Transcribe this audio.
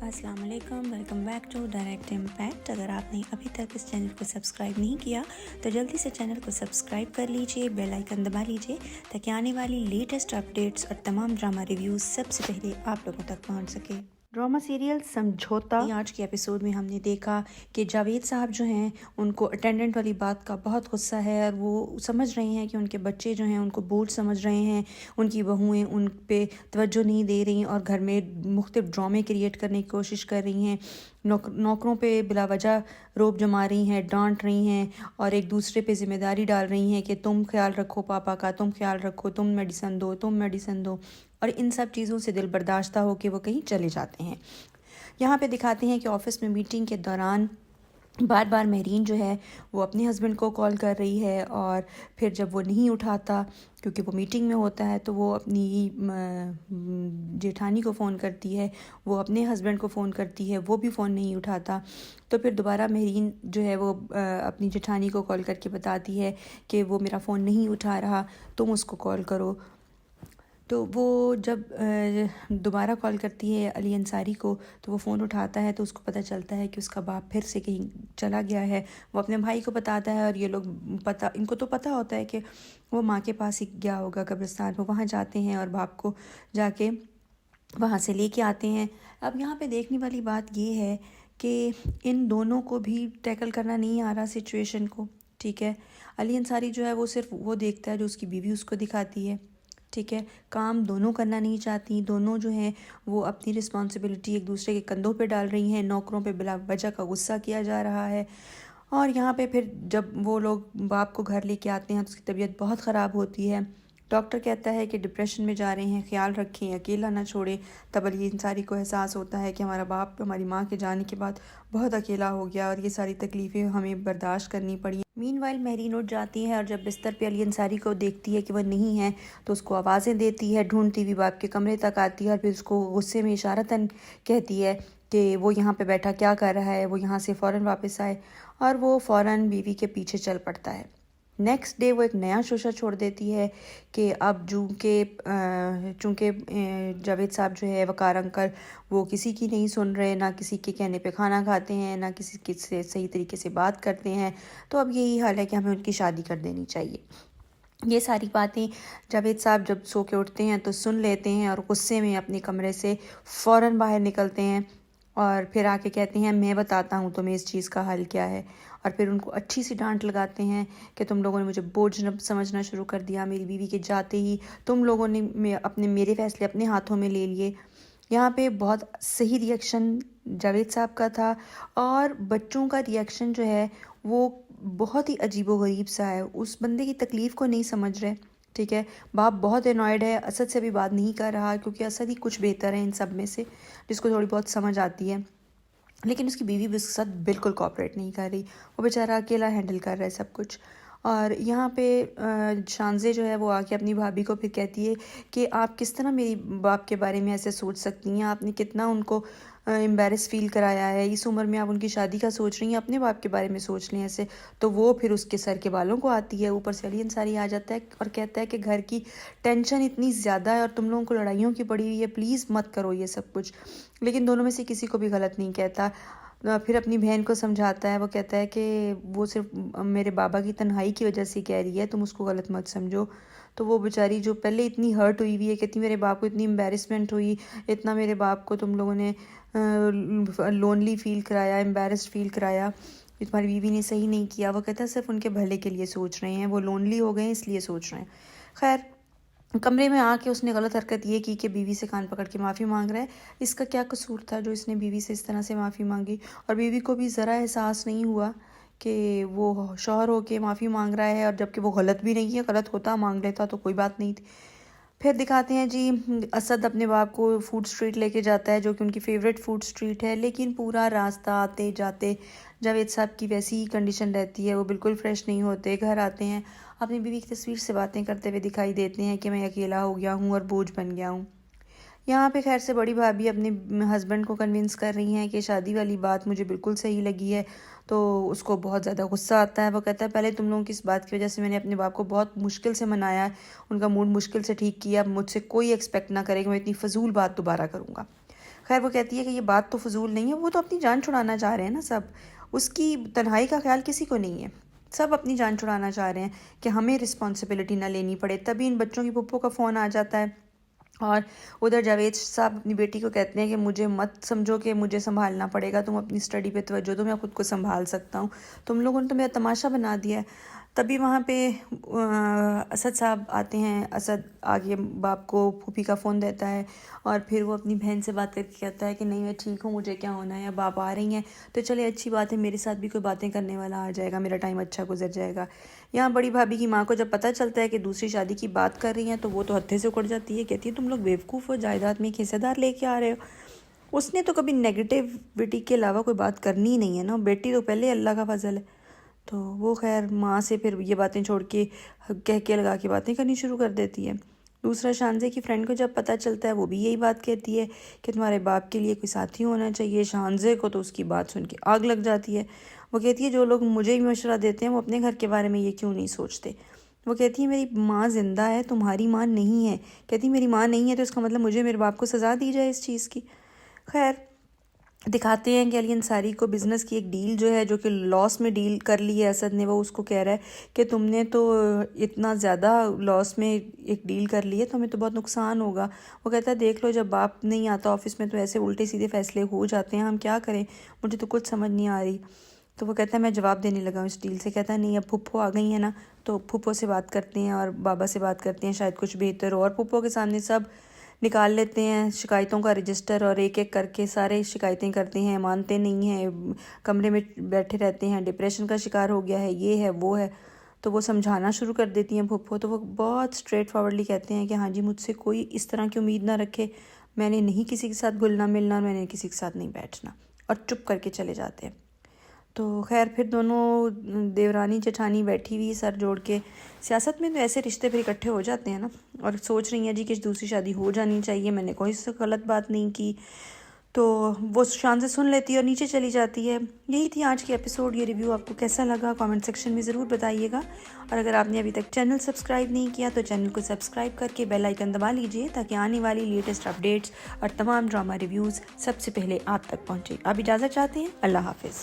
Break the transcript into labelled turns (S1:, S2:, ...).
S1: السلام علیکم، welcome back to direct impact. اگر آپ نے ابھی تک اس چینل کو سبسکرائب نہیں کیا تو جلدی سے چینل کو سبسکرائب کر لیجئے، بیل آئیکن دبا لیجئے تاکہ آنے والی لیٹسٹ اپڈیٹس اور تمام ڈرامہ ریویوز سب سے پہلے آپ لوگوں تک پہنچ سکے۔ ڈرامہ سیریل سمجھوتا، آج کے ایپیسوڈ میں ہم نے دیکھا کہ جاوید صاحب جو ہیں ان کو اٹینڈنٹ والی بات کا بہت غصہ ہے اور وہ سمجھ رہے ہیں کہ ان کے بچے جو ہیں ان کو بوجھ سمجھ رہے ہیں، ان کی بہوئیں ان پہ توجہ نہیں دے رہی اور گھر میں مختلف ڈرامے کریٹ کرنے کی کوشش کر رہی ہیں، نوکروں پہ بلا وجہ روب جما رہی ہیں، ڈانٹ رہی ہیں اور ایک دوسرے پہ ذمہ داری ڈال رہی ہیں کہ تم خیال رکھو پاپا کا، تم خیال رکھو، تم میڈیسن دو، اور ان سب چیزوں سے دل برداشتہ ہو کے وہ کہیں چلے جاتے ہیں۔ یہاں پہ دکھاتے ہیں کہ آفس میں میٹنگ کے دوران بار بار مہرین جو ہے وہ اپنے ہسبینڈ کو کال کر رہی ہے، اور پھر جب وہ نہیں اٹھاتا کیونکہ وہ میٹنگ میں ہوتا ہے تو وہ اپنی جیٹھانی کو فون کرتی ہے، وہ اپنے ہسبینڈ کو فون کرتی ہے، وہ بھی فون نہیں اٹھاتا، تو پھر دوبارہ مہرین جو ہے وہ اپنی جیٹھانی کو کال کر کے بتاتی ہے کہ وہ میرا فون نہیں اٹھا رہا، تم اس کو کال کرو۔ تو وہ جب دوبارہ کال کرتی ہے علی انصاری کو تو وہ فون اٹھاتا ہے، تو اس کو پتہ چلتا ہے کہ اس کا باپ پھر سے کہیں چلا گیا ہے۔ وہ اپنے بھائی کو بتاتا ہے اور یہ لوگ ان کو تو پتہ ہوتا ہے کہ وہ ماں کے پاس ہی گیا ہوگا قبرستان، وہ وہاں جاتے ہیں اور باپ کو جا کے وہاں سے لے کے آتے ہیں۔ اب یہاں پہ دیکھنے والی بات یہ ہے کہ ان دونوں کو بھی ٹیکل کرنا نہیں آ رہا سچویشن کو، ٹھیک ہے۔ علی انصاری جو ہے وہ صرف وہ دیکھتا ہے جو اس کی بیوی اس کو دکھاتی ہے، ٹھیک ہے۔ کام دونوں کرنا نہیں چاہتی، دونوں جو ہیں وہ اپنی رسپانسبلٹی ایک دوسرے کے کندھوں پہ ڈال رہی ہیں، نوکروں پہ بلا وجہ کا غصہ کیا جا رہا ہے۔ اور یہاں پہ پھر جب وہ لوگ باپ کو گھر لے کے آتے ہیں تو اس کی طبیعت بہت خراب ہوتی ہے، ڈاکٹر کہتا ہے کہ ڈپریشن میں جا رہے ہیں، خیال رکھیں، اکیلا نہ چھوڑیں۔ تب علی انصاری کو احساس ہوتا ہے کہ ہمارا باپ ہماری ماں کے جانے کے بعد بہت اکیلا ہو گیا اور یہ ساری تکلیفیں ہمیں برداشت کرنی پڑی۔ مین وائل مہرین اٹھ جاتی ہے اور جب بستر پہ علی انصاری کو دیکھتی ہے کہ وہ نہیں ہے تو اس کو آوازیں دیتی ہے، ڈھونڈتی ہوئی باپ کے کمرے تک آتی ہے اور پھر اس کو غصے میں اشارتاً کہتی ہے کہ وہ یہاں پہ بیٹھا کیا کر رہا ہے، وہ یہاں سے فوراً واپس آئے، اور وہ فوراً بیوی کے پیچھے چل پڑتا ہے۔ نیکسٹ ڈے وہ ایک نیا شوشہ چھوڑ دیتی ہے کہ اب چونکہ جاوید صاحب جو ہے وقار انکل وہ کسی کی نہیں سن رہے، نہ کسی کے کہنے پہ کھانا کھاتے ہیں، نہ کسی کے سے صحیح طریقے سے بات کرتے ہیں، تو اب یہی حال ہے کہ ہمیں ان کی شادی کر دینی چاہیے۔ یہ ساری باتیں جاوید صاحب جب سو کے اٹھتے ہیں تو سن لیتے ہیں اور غصے میں اپنے کمرے سے فوراً باہر نکلتے ہیں اور پھر آ کے کہتے ہیں میں بتاتا ہوں تمہیں اس چیز کا حل کیا ہے، اور پھر ان کو اچھی سی ڈانٹ لگاتے ہیں کہ تم لوگوں نے مجھے بوجھ سمجھنا شروع کر دیا، میری بیوی کے جاتے ہی تم لوگوں نے میرے فیصلے اپنے ہاتھوں میں لے لیے۔ یہاں پہ بہت صحیح ری ایکشن جاوید صاحب کا تھا، اور بچوں کا ری ایکشن جو ہے وہ بہت ہی عجیب و غریب سا ہے، اس بندے کی تکلیف کو نہیں سمجھ رہے، ٹھیک ہے۔ باپ بہت انوائڈ ہے، اسد سے بھی بات نہیں کر رہا کیونکہ اسد ہی کچھ بہتر ہے ان سب میں سے جس کو تھوڑی بہت سمجھ آتی ہے، لیکن اس کی بیوی بھی اس کے ساتھ بالکل کوآپریٹ نہیں کر رہی، وہ بیچارہ اکیلا ہینڈل کر رہا ہے سب کچھ۔ اور یہاں پہ شانزے جو ہے وہ آ کے اپنی بھابھی کو پھر کہتی ہے کہ آپ کس طرح میری باپ کے بارے میں ایسے سوچ سکتی ہیں، آپ نے کتنا ان کو امبیرس فیل کرایا ہے، اس عمر میں آپ ان کی شادی کا سوچ رہی ہیں، اپنے باپ کے بارے میں سوچ لیں ایسے۔ تو وہ پھر اس کے سر کے بالوں کو آتی ہے، اوپر سے علی انصاری آ جاتا ہے اور کہتا ہے کہ گھر کی ٹینشن اتنی زیادہ ہے اور تم لوگوں کو لڑائیوں کی پڑی ہوئی ہے، پلیز مت کرو یہ سب کچھ، لیکن دونوں میں سے کسی کو بھی غلط نہیں کہتا۔ پھر اپنی بہن کو سمجھاتا ہے، وہ کہتا ہے کہ وہ صرف میرے بابا کی تنہائی کی وجہ سے کہہ رہی ہے، تم اس کو غلط مت سمجھو۔ تو وہ بیچاری جو پہلے اتنی ہرٹ ہوئی ہے، کہتی میرے باپ کو اتنی امبیرسمنٹ ہوئی، اتنا میرے باپ کو تم لوگوں نے لونلی فیل کرایا، امبیرسڈ فیل کرایا، تمہاری بیوی نے صحیح نہیں کیا۔ وہ کہتا ہے صرف ان کے بھلے کے لیے سوچ رہے ہیں، وہ لونلی ہو گئے ہیں اس لیے سوچ رہے ہیں۔ خیر کمرے میں آ کے اس نے غلط حرکت یہ کی کہ بیوی سے کان پکڑ کے معافی مانگ رہا ہے، اس کا کیا قصور تھا جو اس نے بیوی سے اس طرح سے معافی مانگی، اور بیوی کو بھی ذرا احساس نہیں ہوا کہ وہ شوہر ہو کے معافی مانگ رہا ہے، اور جبکہ وہ غلط بھی نہیں ہے، غلط ہوتا مانگ لیتا تو کوئی بات نہیں تھی۔ پھر دکھاتے ہیں جی اسد اپنے باپ کو فوڈ اسٹریٹ لے کے جاتا ہے جو کہ ان کی فیوریٹ فوڈ اسٹریٹ ہے، لیکن پورا راستہ آتے جاتے جاوید صاحب کی ویسی ہی کنڈیشن رہتی ہے، وہ بالکل فریش نہیں ہوتے، گھر آتے ہیں اپنی بیوی کی تصویر سے باتیں کرتے ہوئے دکھائی دیتے ہیں کہ میں اکیلا ہو گیا ہوں اور بوجھ بن گیا ہوں۔ یہاں پہ خیر سے بڑی بھابھی اپنے ہسبینڈ کو کنونس کر رہی ہیں کہ شادی والی بات مجھے بالکل صحیح لگی ہے، تو اس کو بہت زیادہ غصہ آتا ہے، وہ کہتا ہے پہلے تم لوگوں کی اس بات کی وجہ سے میں نے اپنے باپ کو بہت مشکل سے منایا ہے، ان کا موڈ مشکل سے ٹھیک کیا، اب مجھ سے کوئی ایکسپیکٹ نہ کرے کہ میں اتنی فضول بات دوبارہ کروں گا۔ خیر وہ کہتی ہے کہ یہ بات تو فضول نہیں ہے، وہ تو اپنی جان چھڑانا چاہ رہے ہیں نا سب، اس کی تنہائی کا خیال کسی کو نہیں ہے، سب اپنی جان چھڑانا چاہ رہے ہیں کہ ہمیں رسپانسبلٹی نہ لینی پڑے۔ تبھی ان بچوں کی پھپھو کا فون آ جاتا ہے، اور ادھر جاوید صاحب اپنی بیٹی کو کہتے ہیں کہ مجھے مت سمجھو کہ مجھے سنبھالنا پڑے گا، تم اپنی اسٹڈی پہ توجہ دو، میں خود کو سنبھال سکتا ہوں، تم لوگوں نے تو میرا تماشا بنا دیا ہے۔ تبھی وہاں پہ اسد صاحب آتے ہیں، اسد آگے باپ کو پھوپھی کا فون دیتا ہے، اور پھر وہ اپنی بہن سے بات کر کے کہتا ہے کہ نہیں میں ٹھیک ہوں، مجھے کیا ہونا ہے، اب آپ آ رہی ہیں تو چلے اچھی بات ہے، میرے ساتھ بھی کوئی باتیں کرنے والا آ جائے گا، میرا ٹائم اچھا گزر جائے گا۔ یہاں بڑی بھابھی کی ماں کو جب پتہ چلتا ہے کہ دوسری شادی کی بات کر رہی ہیں تو وہ تو ہتھے سے اکڑ جاتی ہے، کہتی ہے تم لوگ بیوقوف ہو، جائیداد میں ایک حصہ دار لے کے آ رہے ہو۔ اس نے تو کبھی نیگیٹیوٹی کے علاوہ کوئی بات کرنی ہی نہیں ہے نا، بیٹی تو پہلے اللہ کا فضل ہے۔ تو وہ خیر ماں سے پھر یہ باتیں چھوڑ کے کہہ کے لگا کے باتیں کرنی شروع کر دیتی ہے۔ دوسرا شانزے کی فرینڈ کو جب پتہ چلتا ہے وہ بھی یہی بات کہتی ہے کہ تمہارے باپ کے لیے کوئی ساتھی ہونا چاہیے۔ شانزے کو تو اس کی بات سن کے آگ لگ جاتی ہے، وہ کہتی ہے جو لوگ مجھے ہی مشورہ دیتے ہیں وہ اپنے گھر کے بارے میں یہ کیوں نہیں سوچتے۔ وہ کہتی ہے میری ماں زندہ ہے، تمہاری ماں نہیں ہے۔ کہتی میری ماں نہیں ہے تو اس کا مطلب مجھے میرے باپ کو سزا دی جائے اس چیز کی۔ خیر دکھاتے ہیں کہ علی انصاری کو بزنس کی ایک ڈیل جو ہے، جو کہ لاس میں ڈیل کر لی ہے اسد نے، وہ اس کو کہہ رہا ہے کہ تم نے تو اتنا زیادہ لاس میں ایک ڈیل کر لی ہے تو ہمیں تو بہت نقصان ہوگا۔ وہ کہتا ہے دیکھ لو جب باپ نہیں آتا آفس میں تو ایسے الٹے سیدھے فیصلے ہو جاتے ہیں، ہم کیا کریں، مجھے تو کچھ سمجھ نہیں آ رہی۔ تو وہ کہتا ہے میں جواب دینے لگا ہوں اس ڈیل سے۔ کہتا ہے نہیں اب پھپھو آ گئی ہیں نا تو پھپھو سے بات کرتے ہیں اور بابا سے بات کرتے ہیں، شاید کچھ بہتر ہو۔ اور پھپھو کے سامنے سب نکال لیتے ہیں شکایتوں کا رجسٹر، اور ایک ایک کر کے سارے شکایتیں کرتے ہیں، مانتے نہیں ہیں، کمرے میں بیٹھے رہتے ہیں، ڈپریشن کا شکار ہو گیا ہے، یہ ہے وہ ہے۔ تو وہ سمجھانا شروع کر دیتی ہیں پھپھو، تو وہ بہت اسٹریٹ فارورڈلی کہتے ہیں کہ ہاں جی مجھ سے کوئی اس طرح کی امید نہ رکھے، میں نے نہیں کسی کے ساتھ گھلنا ملنا، میں نے کسی کے ساتھ نہیں بیٹھنا، اور چپ کر کے چلے جاتے ہیں۔ تو خیر پھر دونوں دیورانی جٹھانی بیٹھی ہوئی سر جوڑ کے، سیاست میں تو ایسے رشتے پھر اکٹھے ہو جاتے ہیں نا، اور سوچ رہی ہیں جی کہ دوسری شادی ہو جانی چاہیے، میں نے کوئی سے غلط بات نہیں کی۔ تو وہ شان سے سن لیتی ہے اور نیچے چلی جاتی ہے۔ یہی تھی آج کی ایپیسوڈ۔ یہ ریویو آپ کو کیسا لگا کامنٹ سیکشن میں ضرور بتائیے گا، اور اگر آپ نے ابھی تک چینل سبسکرائب نہیں کیا تو چینل کو سبسکرائب کر کے بیل آئیکن دبا لیجئے تاکہ آنے والی لیٹسٹ اپڈیٹس اور تمام ڈرامہ ریویوز سب سے پہلے آپ تک پہنچے۔ آپ اجازت چاہتے ہیں؟ اللہ حافظ۔